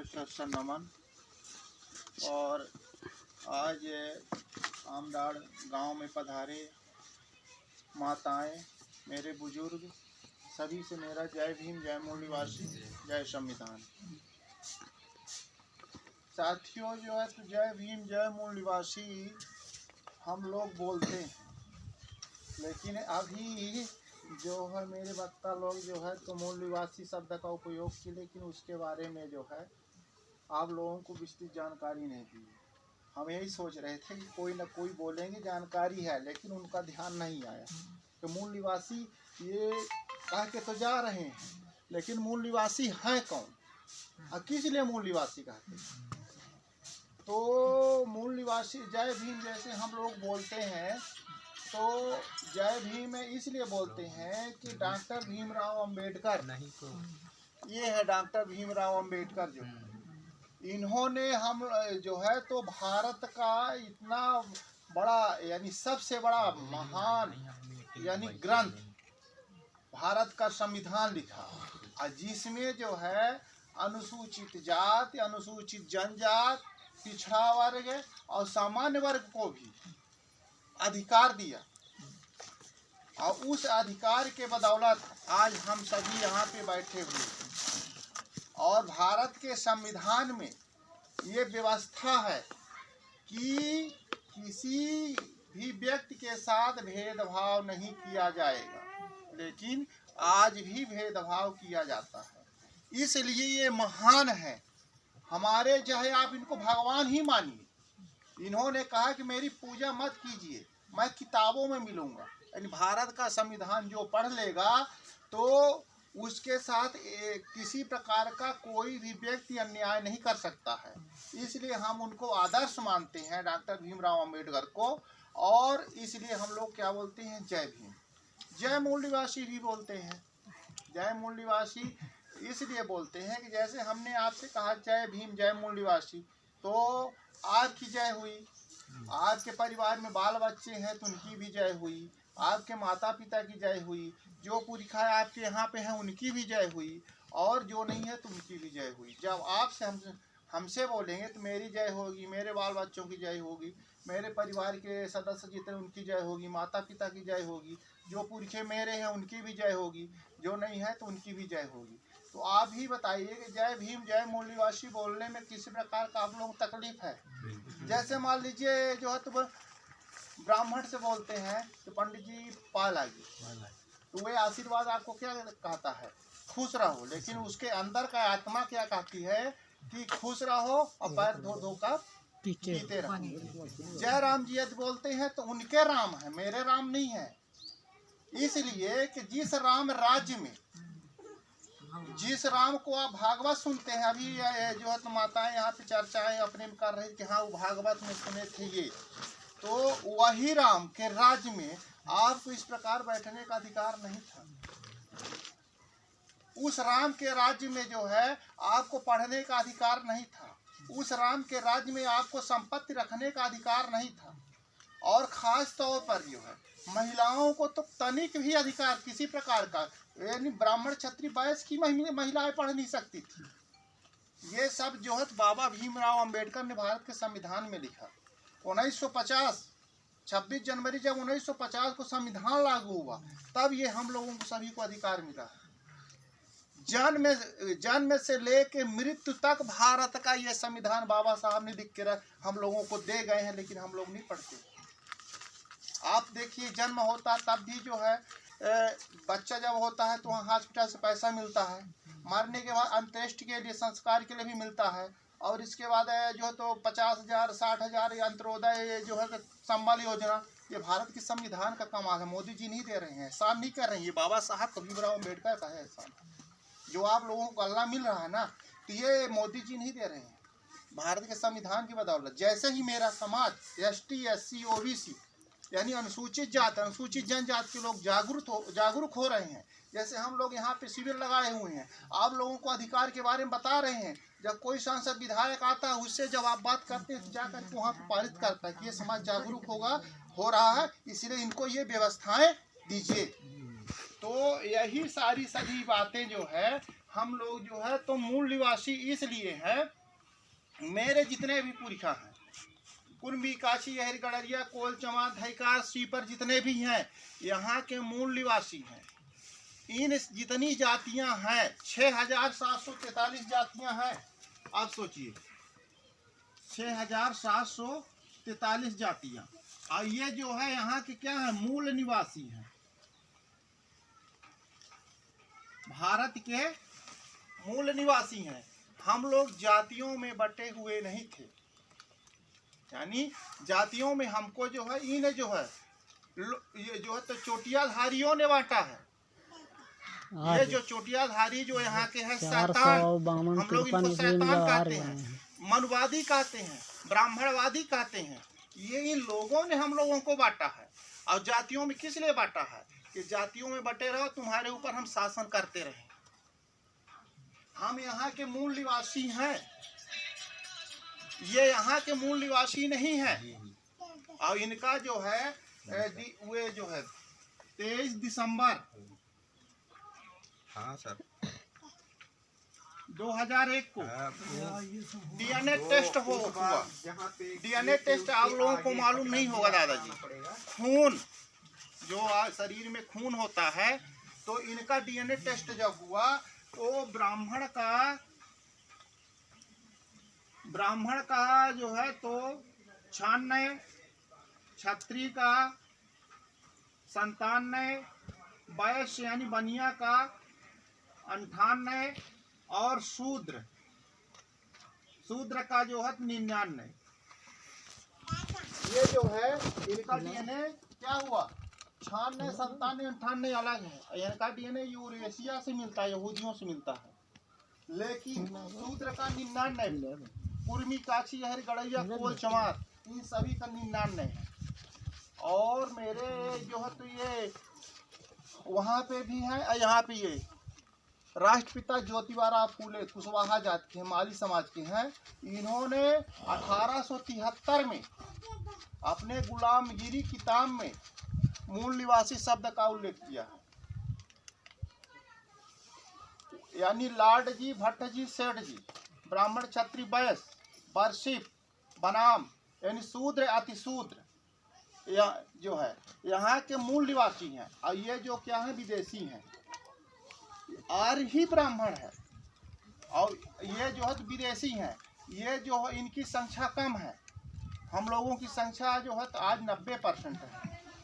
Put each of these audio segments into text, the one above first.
में सर नमन। और आज आमडाड़ गांव में पधारे माताएं, मेरे बुजुर्ग, सभी से मेरा जय भीम, जय मूल निवासी, जय संविधान। साथियों, जो है तो जय भीम जय मूल निवासी हम लोग बोलते हैं, लेकिन अभी जो है मेरे वक्ता लोग जो है तो मूल निवासी शब्द का उपयोग किए, लेकिन उसके बारे में जो है आप लोगों को विस्तृत जानकारी नहीं दी। हम यही सोच रहे थे कि कोई ना कोई बोलेंगे जानकारी है, लेकिन उनका ध्यान नहीं आया। तो मूल निवासी ये कह के तो जा रहे हैं, लेकिन मूल निवासी हैं कौन और किस लिए मूल निवासी कहते हैं? तो मूल निवासी जय भीम जैसे हम लोग बोलते हैं, तो जय भीम इसलिए बोलते हैं कि डॉक्टर भीमराव अंबेडकर, ये है डॉक्टर भीमराव अंबेडकर, जो इन्होंने हम जो है तो भारत का इतना बड़ा यानी सबसे बड़ा महान यानी ग्रंथ भारत का संविधान लिखा, और जिसमें जो है अनुसूचित जाति, अनुसूचित जनजाति, पिछड़ा वर्ग और सामान्य वर्ग को भी अधिकार दिया। और उस अधिकार के बदौलत आज हम सभी यहाँ पे बैठे हुए हैं। और भारत के संविधान में ये व्यवस्था है कि किसी भी व्यक्ति के साथ भेदभाव नहीं किया जाएगा, लेकिन आज भी भेदभाव किया जाता है। इसलिए ये महान है हमारे, चाहे आप इनको भगवान ही मानिए। इन्होंने कहा कि मेरी पूजा मत कीजिए, मैं किताबों में मिलूंगा। यानी भारत का संविधान जो पढ़ लेगा तो उसके साथ किसी प्रकार का कोई भी व्यक्ति अन्याय नहीं कर सकता है। इसलिए हम उनको आदर्श मानते हैं, डॉक्टर भीमराव अंबेडकर को। और इसलिए हम लोग क्या बोलते हैं? जय भीम। जय मूल निवासी भी बोलते हैं। जय मूल निवासी इसलिए बोलते हैं कि जैसे हमने आपसे कहा जय भीम जय मूल निवासी, तो आपकी जय हुई, आपके परिवार में बाल बच्चे हैं तो उनकी भी जय हुई, आपके माता पिता की जय हुई, जो पुरखा आपके यहाँ पे हैं उनकी भी जय हुई, और जो नहीं है तो उनकी भी जय हुई। जब आपसे हमसे बोलेंगे तो मेरी जय होगी, मेरे बाल बच्चों की जय होगी, मेरे परिवार के सदस्य जितने उनकी जय होगी, माता पिता की जय होगी, जो पुरखे मेरे हैं उनकी भी जय होगी, जो नहीं है तो उनकी भी जय होगी। तो आप ही बताइए कि जय भीम जय मूल निवासी बोलने में किसी प्रकार का आप लोगों को तकलीफ है? जैसे मान लीजिए जो है तो ब्राह्मण से बोलते हैं तो पंडित जी पाल आगे, तो वे आशीर्वाद आपको क्या कहता है? खुश रहो। लेकिन उसके अंदर का आत्मा क्या कहती है कि खुश रहो और पैर धो धो कर पीते रहो। जय राम जी यदि बोलते हैं तो उनके राम है, मेरे राम नहीं है। इसलिए कि जिस राम राज्य में, जिस राम को आप भागवत सुनते हैं, अभी जो है तो माताएं यहाँ पे चर्चाएं अपने में कर रही कि हाँ वो भागवत में सुने थे ये, तो वही राम के राज्य में आपको इस प्रकार बैठने का अधिकार नहीं था। उस राम के राज्य में जो है आपको पढ़ने का अधिकार नहीं था। उस राम के राज्य में आपको संपत्ति रखने का अधिकार नहीं था। और खास तौर पर जो है महिलाओं को तो तनिक भी अधिकार किसी प्रकार का, यानी ब्राह्मण क्षत्रिय वैश्य की महिलाएं पढ़ नहीं सकती थी। ये सब जो है बाबा भीमराव अंबेडकर ने भारत के संविधान में लिखा। 1950 26 जनवरी जब 1950 को संविधान लागू हुआ, तब ये हम लोगों को सभी को अधिकार मिला। जन्म से लेके मृत्यु तक भारत का ये संविधान बाबा साहब ने लिख के हम लोगों को दे गए हैं, लेकिन हम लोग नहीं पढ़ते। आप देखिए, जन्म होता तब भी जो है बच्चा जब होता है तो वहाँ हॉस्पिटल से पैसा मिलता है, मरने के बाद अंत्येष्टि के लिए, संस्कार के लिए भी मिलता है, और इसके बाद जो है तो 50,000 60,000 अंत्योदय जो है संबल योजना, ये भारत के संविधान का कमाल है। मोदी जी नहीं दे रहे हैं, एहसान नहीं कर रहे हैं, ये बाबा साहब भीमराव अम्बेडकर का है एहसान। जो आप लोगों को अल्लाह मिल रहा है ना, तो ये मोदी जी नहीं दे रहे हैं, भारत के संविधान की बदौलत। जैसे ही मेरा समाज ST SC OBC यानी अनुसूचित जाति, अनुसूचित जनजाति के लोग जागरूक हो रहे हैं, जैसे हम लोग यहाँ पे शिविर लगाए हुए हैं, आप लोगों को अधिकार के बारे में बता रहे हैं। जब कोई सांसद विधायक आता है, उससे जब आप बात करते हैं तो जाकर के वहाँ पे पारित करता है कि ये समाज जागरूक हो रहा है, इसलिए इनको ये व्यवस्थाएं दीजिए। तो यही सारी सभी बातें जो है हम लोग जो है तो मूल निवासी इसलिए हैं, मेरे जितने भी पुरखा हैं, कुर्मी, काशी, यहर, गड़रिया, कोल, चमार, धैकार, सीपर जितने भी हैं, यहाँ के मूल निवासी हैं। इन जितनी जातियां हैं 6743 जातियां हैं। आप सोचिए 6743 जातियां, और ये जो है यहाँ के क्या है, मूल निवासी हैं, भारत के मूल निवासी हैं। हम लोग जातियों में बटे हुए नहीं थे, यानी जातियों में हमको जो है इन्हें जो है ये जो है तो चोटियाधारियों ने बांटा है। ये जो चोटियाधारी जो यहाँ के हैं शैतान, हम लोग इनको शैतान कहते हैं, मनवादी कहते हैं, ब्राह्मणवादी कहते हैं, ये इन लोगों ने हम लोगों को बांटा है। और जातियों में किस लिए बांटा है कि जातियों में बटे रहो, तुम्हारे ऊपर हम शासन करते रहे। हम यहाँ के मूल निवासी हैं, ये यहाँ के मूल निवासी नहीं है। और इनका जो है वे जो है 23 दिसंबर हाँ सर 2001 को डीएनए टेस्ट हुआ। डीएनए टेस्ट आप लोगों को मालूम नहीं होगा दादाजी, खून जो शरीर में खून होता है, तो इनका डीएनए टेस्ट जब हुआ तो ब्राह्मण का जो है तो 96, क्षत्रिय का 97, वैश्य यानी बनिया का 98 और शूद्र का जो है 99। ये जो है इनका डीएनए क्या हुआ, 96, 97, 98 अलग है। इनका डीएनए यूरेशिया से मिलता है, यहूदियों से मिलता है, लेकिन शूद्र का 99, कुर्मी, काशी, यहर, गड़रिया, कोल, चमार, इन सभी का 99 है। और मेरे जो है तो ये वहाँ पे भी हैं, यहाँ पे ये राष्ट्रपिता ज्योतिबा फूले कुशवाहा जाति के माली समाज के हैं। इन्होंने 1873 में अपने गुलामगिरी किताब में मूल निवासी शब्द का उल्लेख किया है, यानी लाड जी, भट्ट जी, सेठ जी, ब्राह्मण, क्षत्रिय, वैश्य, वर्षिप, बनाम यानी शूद्र, अतिशूद्र जो है यहाँ के मूल निवासी हैं। और ये जो क्या है, विदेशी हैं, आर्य ही ब्राह्मण है, और ये जो है तो विदेशी हैं। ये जो है इनकी संख्या कम है, हम लोगों की संख्या जो है तो आज 90% है,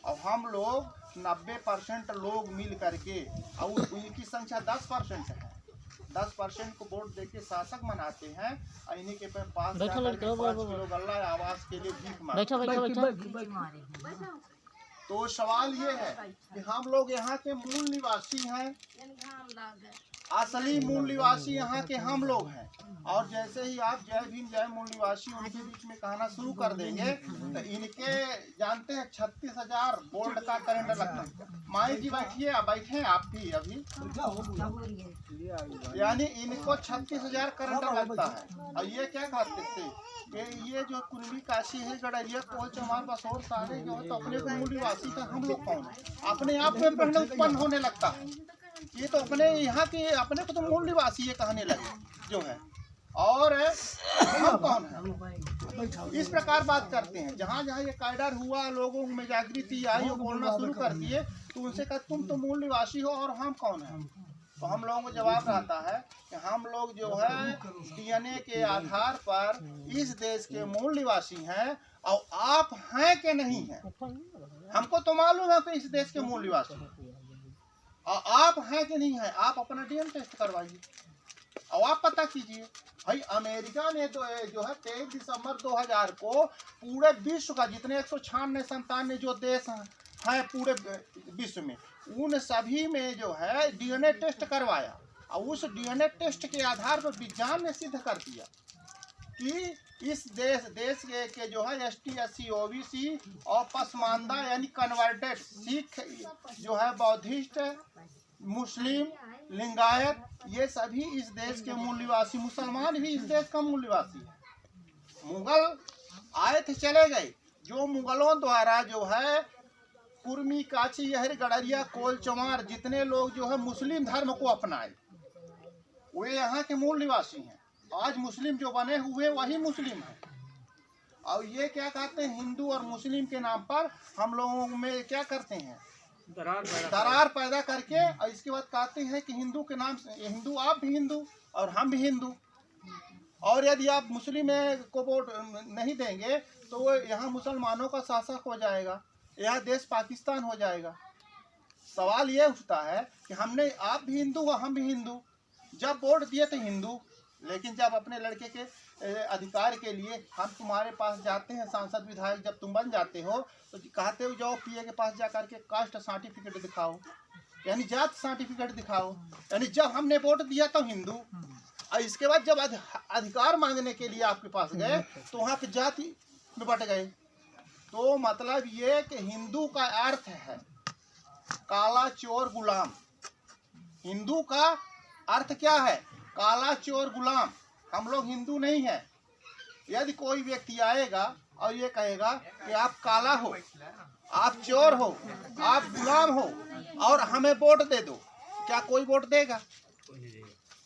और हम लोग 90% लोग मिल करके, और इनकी संख्या 10% है। 10% को वोट देके शासक मनाते हैं, और इन्हीं के पास 5 किलो गल्ला आवास के लिए भीख मांगते। तो सवाल ये है कि हम लोग यहाँ के मूल निवासी हैं, असली मूल निवासी यहाँ के हम लोग हैं। और जैसे ही आप जय भीम जय मूल निवासी उनके बीच में कहना शुरू कर देंगे तो इनके जानते हैं 36,000 वोल्ट का करंट लगता है। माई जी बैठिए, बैठे आप भी अभी, यानी इनको 36,000 करंट लगता है। और ये क्या कहते थे कि ये जो कुर्मी, काशी, है, गड़रिया, कोल, चमार, बसोर सारे जो है तो अपने को मूल निवासी का हम लोग कौन है, अपने आप में पहले उत्पन्न होने लगता है। ये तो अपने यहाँ के अपने को तो मूल निवासी ये कहने लगे जो है, और हम कौन है, इस प्रकार बात करते हैं। जहाँ जहाँ ये कायडर हुआ, लोगों में जागृति आई, वो बोलना शुरू कर दिए, तो उनसे कहा तुम तो मूल निवासी हो और हम कौन हैं। तो हम लोगों को जवाब रहता है कि हम लोग जो है डीएनए के आधार पर इस देश के मूल निवासी हैं, और आप हैं कि नहीं हैं हमको तो मालूम है कि इस देश के मूल निवासी हैं, और आप हैं कि नहीं हैं, आप अपना डीएनए टेस्ट करवाइए और आप पता कीजिए। भाई अमेरिका ने तो जो है 23 दिसंबर 2000 को पूरे विश्व का जितने 196 जो देश हैं पूरे विश्व में, उन सभी में जो है डीएनए टेस्ट करवाया, और उस डीएनए टेस्ट के आधार पर विज्ञान ने सिद्ध कर दिया कि इस देश के जो है ST SC OBC और पसमानदा यानी कन्वर्टेड सिख जो है, बौद्धिस्ट, मुस्लिम, लिंगायत, ये सभी इस देश के मूल निवासी, मुसलमान भी इस देश का मूल निवासी है। मुगल आए थे चले गए, जो मुगलों द्वारा जो है कुर्मी, काची, यहर, गड़रिया, कोल, चमार जितने लोग जो है मुस्लिम धर्म को अपनाए, वे यहाँ के मूल निवासी हैं। आज मुस्लिम जो बने हुए वही मुस्लिम हैं। और ये क्या कहते हैं, हिंदू और मुस्लिम के नाम पर हम लोगों में क्या करते हैं, दरार पैदा करके, और इसके बाद कहते हैं कि हिंदू के नाम से, हिंदू आप भी हिंदू और हम भी हिंदू, और यदि आप मुस्लिम को वोट नहीं देंगे तो यहाँ मुसलमानों का शासक हो जाएगा, यह देश पाकिस्तान हो जाएगा। सवाल ये उठता है कि हमने, आप भी हिंदू और हम भी हिंदू, जब वोट दिए थे हिंदू, लेकिन जब अपने लड़के के अधिकार के लिए हम तुम्हारे पास जाते हैं, सांसद विधायक जब तुम बन जाते हो तो कहते हो जाओ पीए के पास जा करके कास्ट सर्टिफिकेट दिखाओ, यानी जात सर्टिफिकेट दिखाओ। यानी जब हमने वोट दिया तो हिंदू, और इसके बाद जब अधिकार मांगने के लिए आपके पास गए तो वहाँ की जाति में बट गए। तो मतलब ये कि हिंदू का अर्थ है काला चोर गुलाम। हिंदू का अर्थ क्या है, काला चोर गुलाम। हम लोग हिंदू नहीं है। यदि कोई व्यक्ति आएगा और ये कहेगा कि आप काला हो, आप चोर हो, आप गुलाम हो और हमें वोट दे दो, क्या कोई वोट देगा?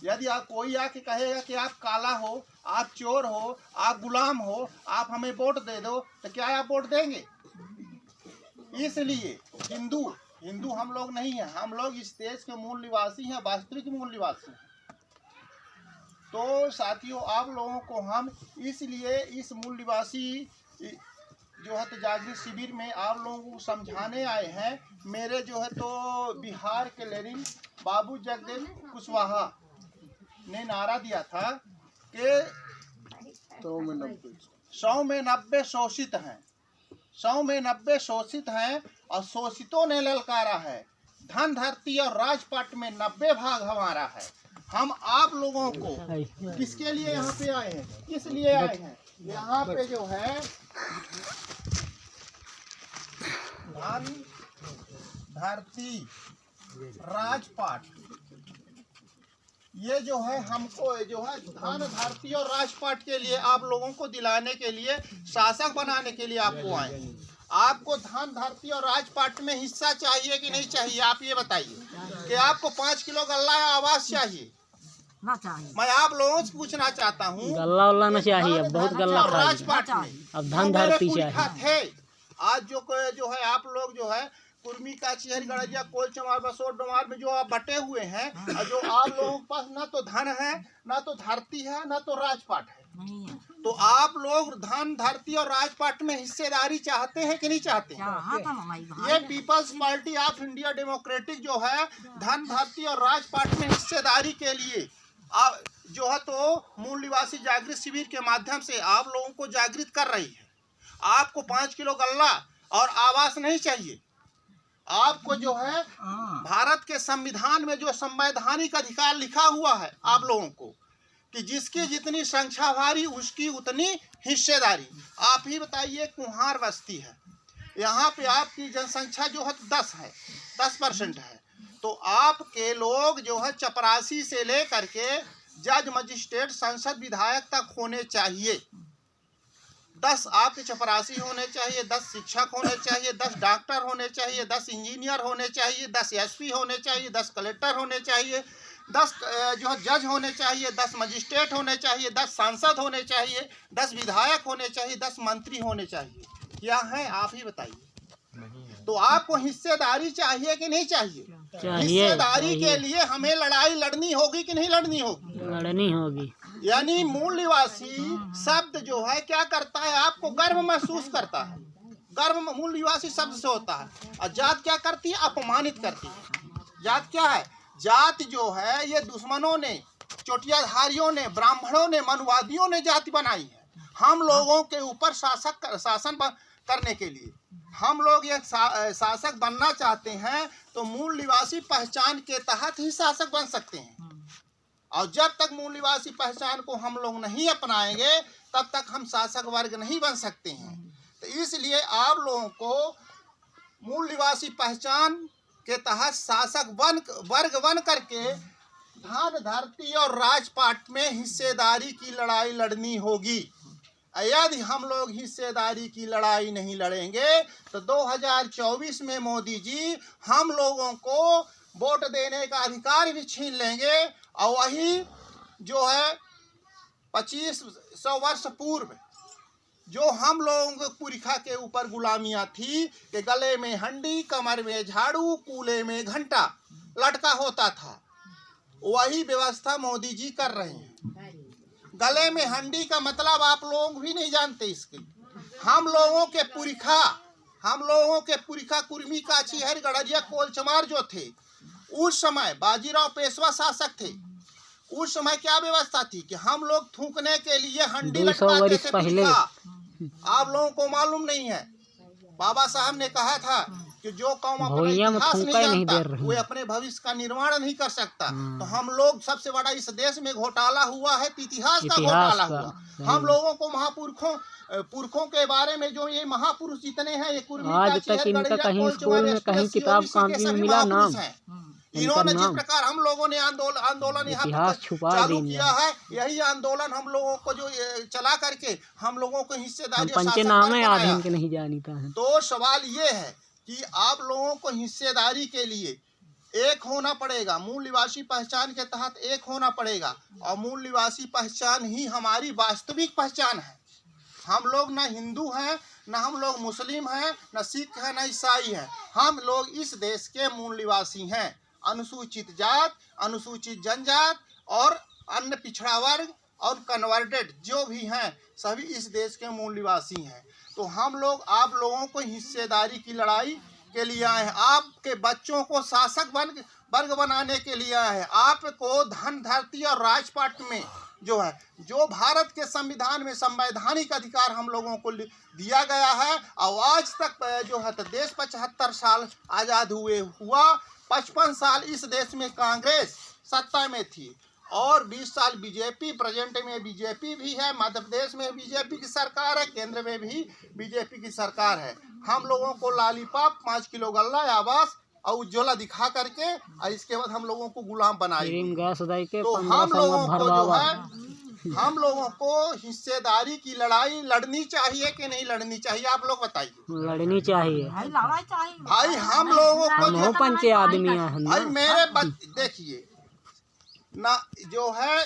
यदि आप कोई आके कहेगा कि आप काला हो, आप चोर हो, आप गुलाम हो, आप हमें वोट दे दो, तो क्या आप वोट देंगे? इसलिए हिंदू हम लोग नहीं है। हम लोग इस देश के मूल निवासी हैं, वास्तविक मूल निवासी हैं। तो साथियों, आप लोगों को हम इसलिए इस मूल निवासी जो है तो जागृत शिविर में आप लोगों को समझाने आए हैं। मेरे जो है तो बिहार के लेरिन बाबू जगदेव कुशवाहा ने नारा दिया था कि 100 में 90 शोषित हैं, 100 में 90 शोषित हैं, और शोषितों ने ललकारा है, धन धरती और राजपाट में 90 भाग हमारा है। हम आप लोगों को किसके लिए यहाँ पे आए हैं, किस लिए आए हैं? यहाँ पे जो है धन धरती राजपाट, ये जो है हमको जो है धन धरती और राजपाट के लिए आप लोगों को दिलाने के लिए, शासक बनाने के लिए आपको आए। आपको धन धरती और राजपाट में हिस्सा चाहिए कि नहीं चाहिए? आप ये बताइए कि आपको 5 किलो गल्ला या आवास चाहिए? ना चाहिए। मैं आप लोगों से पूछना चाहता हूँ, गल्ला उल्ला ना चाहिए, बहुत गल्ला राजपाट में अब धन धरती चाहिए। आज जो है आप लोग जो है कुर्मी का चिहर गड़िया कोल चमार बसोर डोमार में जो आप बटे हुए हैं, और जो आप लोगों के पास ना तो धन है, ना तो धरती है, ना तो राजपाट है, तो आप लोग धन धरती और राजपाट में हिस्सेदारी चाहते हैं कि नहीं चाहते? ये People's Party of India Democratic जो है धन धरती और राजपाट में हिस्सेदारी के लिए जो है तो मूल निवासी जागृत शिविर के माध्यम से आप लोगों को जागृत कर रही है। आपको 5 किलो गल्ला और आवास नहीं चाहिए। आपको जो है भारत के संविधान में जो संवैधानिक अधिकार लिखा हुआ है आप लोगों को कि जिसकी जितनी संख्या भारी उसकी उतनी हिस्सेदारी। आप ही बताइए, कुम्हार बस्ती है, यहाँ पे आपकी जनसंख्या जो है 10% है, तो आपके लोग जो है चपरासी से लेकर के जज, मजिस्ट्रेट, संसद, विधायक तक होने चाहिए। 10 आपके चपरासी होने चाहिए, 10 शिक्षक होने चाहिए, 10 डॉक्टर होने चाहिए, 10 इंजीनियर होने चाहिए, 10 एसपी होने चाहिए, 10 कलेक्टर होने चाहिए, 10 जो है जज होने चाहिए, 10 मजिस्ट्रेट होने चाहिए, 10 सांसद होने चाहिए, 10 विधायक होने चाहिए, 10 मंत्री होने चाहिए। क्या है आप ही बताइए। तो आपको हिस्सेदारी चाहिए कि नहीं चाहिए? हिस्सेदारी के लिए हमें लड़ाई लड़नी होगी कि नहीं लड़नी होगी? लड़नी होगी। यानी मूल निवासी शब्द जो है क्या करता है, आपको गर्व महसूस करता है। गर्व मूल निवासी शब्द से होता है। और जात क्या करती है? अपमानित करती है। जात क्या है? जात जो है ये दुश्मनों ने, चोटियाधारियों ने, ब्राह्मणों ने, मनुवादियों ने जाति बनाई है हम लोगों के ऊपर शासन करने के लिए। हम लोग एक शासक बनना चाहते हैं तो मूल निवासी पहचान के तहत ही शासक बन सकते हैं। और जब तक मूल निवासी पहचान को हम लोग नहीं अपनाएंगे तब तक हम शासक वर्ग नहीं बन सकते हैं। तो इसलिए आप लोगों को मूल निवासी पहचान के तहत शासक वर्ग बन करके धन धरती और राजपाट में हिस्सेदारी की लड़ाई लड़नी होगी। यदि हम लोग हिस्सेदारी की लड़ाई नहीं लड़ेंगे तो 2024 में मोदी जी हम लोगों को वोट देने का अधिकार भी छीन लेंगे और वही जो है 2500 वर्ष पूर्व जो हम लोगों के पुरखा के ऊपर गुलामियां थी कि गले में हंडी, कमर में झाड़ू, कूले में घंटा लटका होता था, वही व्यवस्था मोदी जी कर रहे हैं। गले में हंडी का मतलब आप लोग भी नहीं जानते इसके। हम लोगों के पुरखा कुर्मी, काछी, हर, गड़रिया, कोलचमार जो थे, उस समय बाजीराव पेशवा शासक थे। उस समय क्या व्यवस्था थी कि हम लोग थूकने के लिए हंडी लटकाते थे पहले। आप लोगों को मालूम नहीं है, बाबा साहब ने कहा था कि जो कौम अपना इतिहास नहीं जानता वो अपने भविष्य का निर्माण नहीं कर सकता। तो हम लोग सबसे बड़ा इस देश में घोटाला हुआ है, इतिहास का घोटाला हुआ। हम लोगों को पुरखों के बारे में जो ये महापुरुष जितने हैं, ये आज तक इनका कहीं स्कूल में कहीं किताब कॉपी में मिला नाम। इन्होंने जिस प्रकार हम लोगों ने आंदोलन यहाँ चालू किया है, यही आंदोलन हम लोगों को जो चला करके हम लोगों को हिस्सेदारी नहीं जानता है। तो सवाल ये है कि आप लोगों को हिस्सेदारी के लिए एक होना पड़ेगा, मूल निवासी पहचान के तहत एक होना पड़ेगा। और मूल निवासी पहचान ही हमारी वास्तविक पहचान है। हम लोग ना हिंदू हैं, ना हम लोग मुस्लिम हैं, ना सिख हैं, ना ईसाई हैं। हम लोग इस देश के मूल निवासी हैं। अनुसूचित जात, अनुसूचित जनजात और अन्य पिछड़ा वर्ग और कन्वर्टेड जो भी हैं, सभी इस देश के मूल निवासी हैं। तो हम लोग आप लोगों को हिस्सेदारी की लड़ाई के लिए आए हैं। आपके बच्चों को शासक वर्ग बनाने के लिए आए हैं। आपको धन, धरती और राजपाट में जो है, जो भारत के संविधान में संवैधानिक अधिकार हम लोगों को दिया गया है। और आज तक जो है तो देश 75 साल आज़ाद हुआ। 55 साल इस देश में कांग्रेस सत्ता में थी और 20 साल बीजेपी, प्रेजेंट में बीजेपी भी है, मध्य प्रदेश में बीजेपी की सरकार है, केंद्र में भी बीजेपी की सरकार है। हम लोगों को लॉलीपॉप, 5 किलो गल्ला, आवास और उज्ज्वला दिखा करके और इसके बाद हम लोगों को गुलाम बनाई। तो हम लोगों को जो है, हम लोगों को हिस्सेदारी की लड़ाई लड़नी चाहिए कि नहीं लड़नी चाहिए, आप लोग बताइए। लड़नी चाहिए भाई। हम लोगों को पंचे आदमी भाई मेरे देखिए ना, जो है